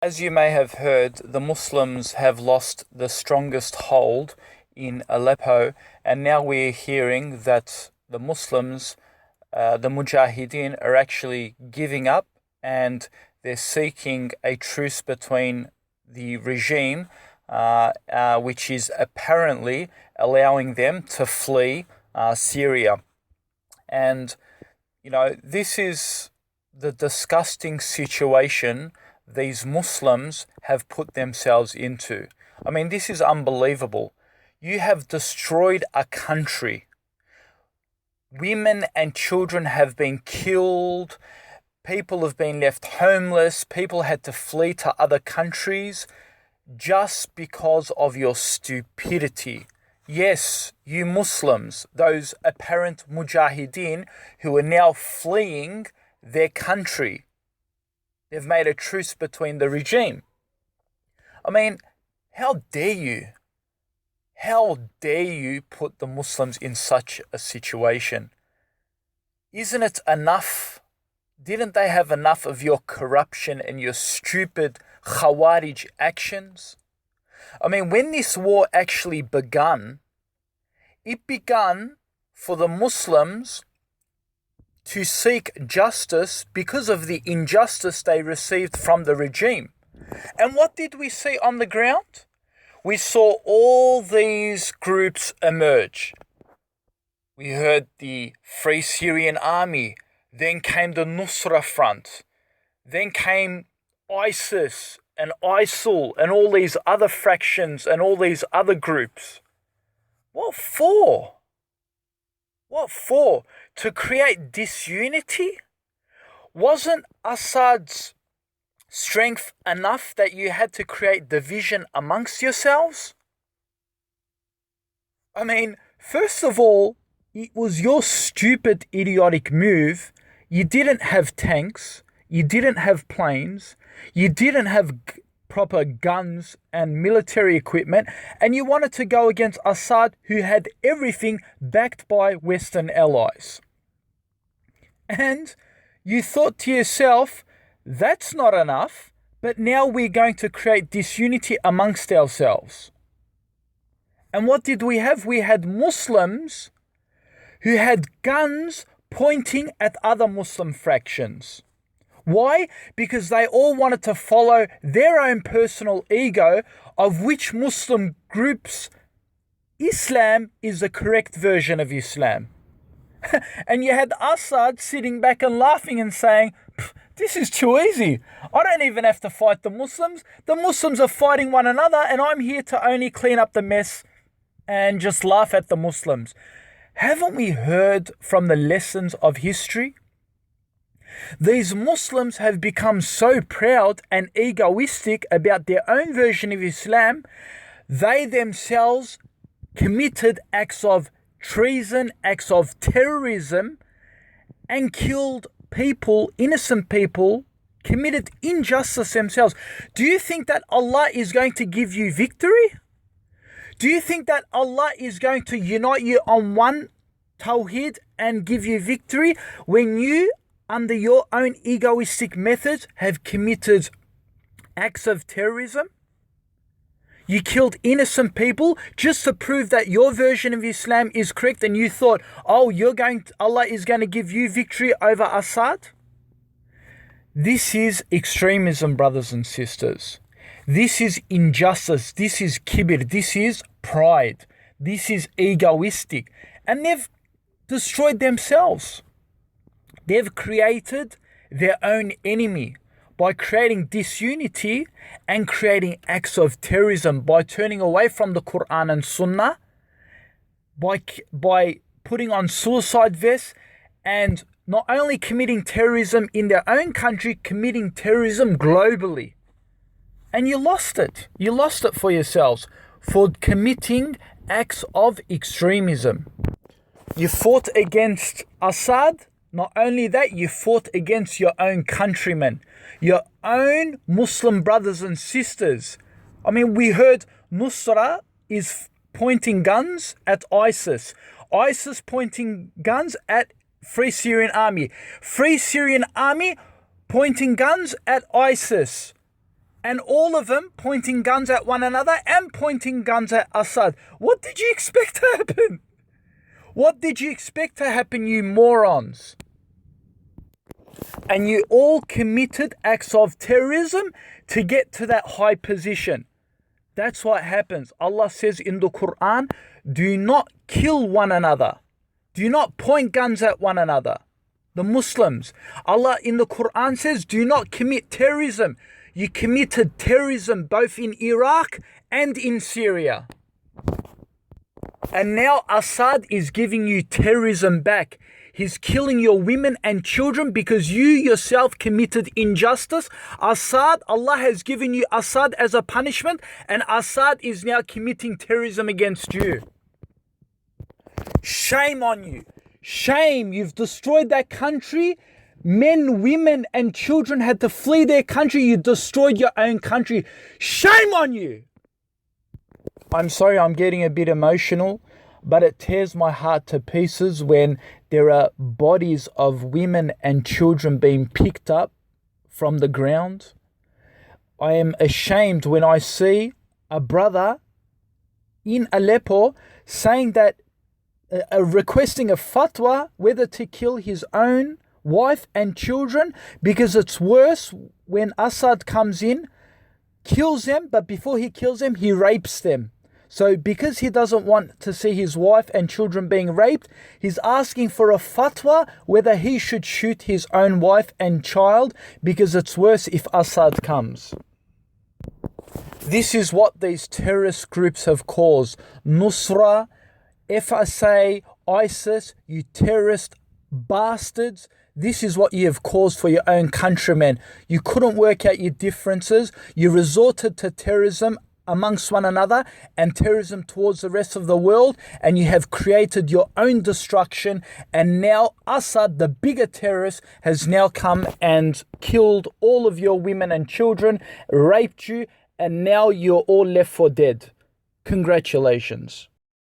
As you may have heard, the Muslims have lost the strongest hold in Aleppo, and now we're hearing that the Muslims, the Mujahideen, are actually giving up and they're seeking a truce between the regime, which is apparently allowing them to flee Syria. And, this is the disgusting situation these Muslims have put themselves into. I mean, this is unbelievable. You have destroyed a country. Women and children have been killed. People have been left homeless. People had to flee to other countries just because of your stupidity. Yes, you Muslims, those apparent mujahideen who are now fleeing their country. They've made a truce between the regime. I mean, how dare you? How dare you put the Muslims in such a situation? Isn't it enough? Didn't they have enough of your corruption and your stupid Khawarij actions? I mean, when this war actually began, it began for the Muslims to seek justice because of the injustice they received from the regime. And what did we see on the ground? We saw all these groups emerge. We heard the Free Syrian Army, then came the Nusra Front, then came ISIS and ISIL and all these other fractions and all these other groups. What for? What for? To create disunity? Wasn't Assad's strength enough that you had to create division amongst yourselves? I mean, first of all, it was your stupid, idiotic move. You didn't have tanks. You didn't have planes. You didn't have proper guns and military equipment, and you wanted to go against Assad, who had everything backed by Western allies. And you thought to yourself, that's not enough, but now we're going to create disunity amongst ourselves. And what did we have? We had Muslims who had guns pointing at other Muslim fractions. Why? Because they all wanted to follow their own personal ego of which Muslim groups Islam is the correct version of Islam. And you had Assad sitting back and laughing and saying, this is too easy. I don't even have to fight the Muslims. The Muslims are fighting one another and I'm here to only clean up the mess and just laugh at the Muslims. Haven't we heard from the lessons of history? These Muslims have become so proud and egoistic about their own version of Islam, they themselves committed acts of treason, acts of terrorism, and killed people, innocent people, committed injustice themselves. Do you think that Allah is going to give you victory? Do you think that Allah is going to unite you on one Tawheed and give you victory when you, under your own egoistic methods, have committed acts of terrorism? You killed innocent people just to prove that your version of Islam is correct, and you thought, Allah is going to give you victory over Assad? This is extremism, brothers and sisters. This is injustice. This is kibir. This is pride. This is egoistic. And they've destroyed themselves. They've created their own enemy by creating disunity and creating acts of terrorism, by turning away from the Quran and Sunnah, by putting on suicide vests, and not only committing terrorism in their own country, committing terrorism globally. And you lost it. You lost it for yourselves for committing acts of extremism. You fought against Assad. Not only that, you fought against your own countrymen, your own Muslim brothers and sisters. I mean, we heard Nusra is pointing guns at ISIS. ISIS pointing guns at Free Syrian Army. Free Syrian Army pointing guns at ISIS. And all of them pointing guns at one another and pointing guns at Assad. What did you expect to happen? What did you expect to happen, you morons? And you all committed acts of terrorism to get to that high position. That's what happens. Allah says in the Quran, do not kill one another. Do not point guns at one another. The Muslims. Allah in the Quran says, do not commit terrorism. You committed terrorism both in Iraq and in Syria. And now Assad is giving you terrorism back. He's killing your women and children because you yourself committed injustice. Assad, Allah has given you Assad as a punishment, and Assad is now committing terrorism against you. Shame on you. Shame. You've destroyed that country. Men, women, and children had to flee their country. You destroyed your own country. Shame on you. I'm sorry, I'm getting a bit emotional, but it tears my heart to pieces when there are bodies of women and children being picked up from the ground. I am ashamed when I see a brother in Aleppo saying that, requesting a fatwa whether to kill his own wife and children, because it's worse when Assad comes in, kills them, but before he kills them, he rapes them. So because he doesn't want to see his wife and children being raped, he's asking for a fatwa whether he should shoot his own wife and child because it's worse if Assad comes. This is what these terrorist groups have caused. Nusra, FSA, ISIS, you terrorist bastards. This is what you have caused for your own countrymen. You couldn't work out your differences. You resorted to terrorism amongst one another and terrorism towards the rest of the world, and you have created your own destruction. And now Assad, the bigger terrorist, has now come and killed all of your women and children, raped you, and now you're all left for dead. Congratulations.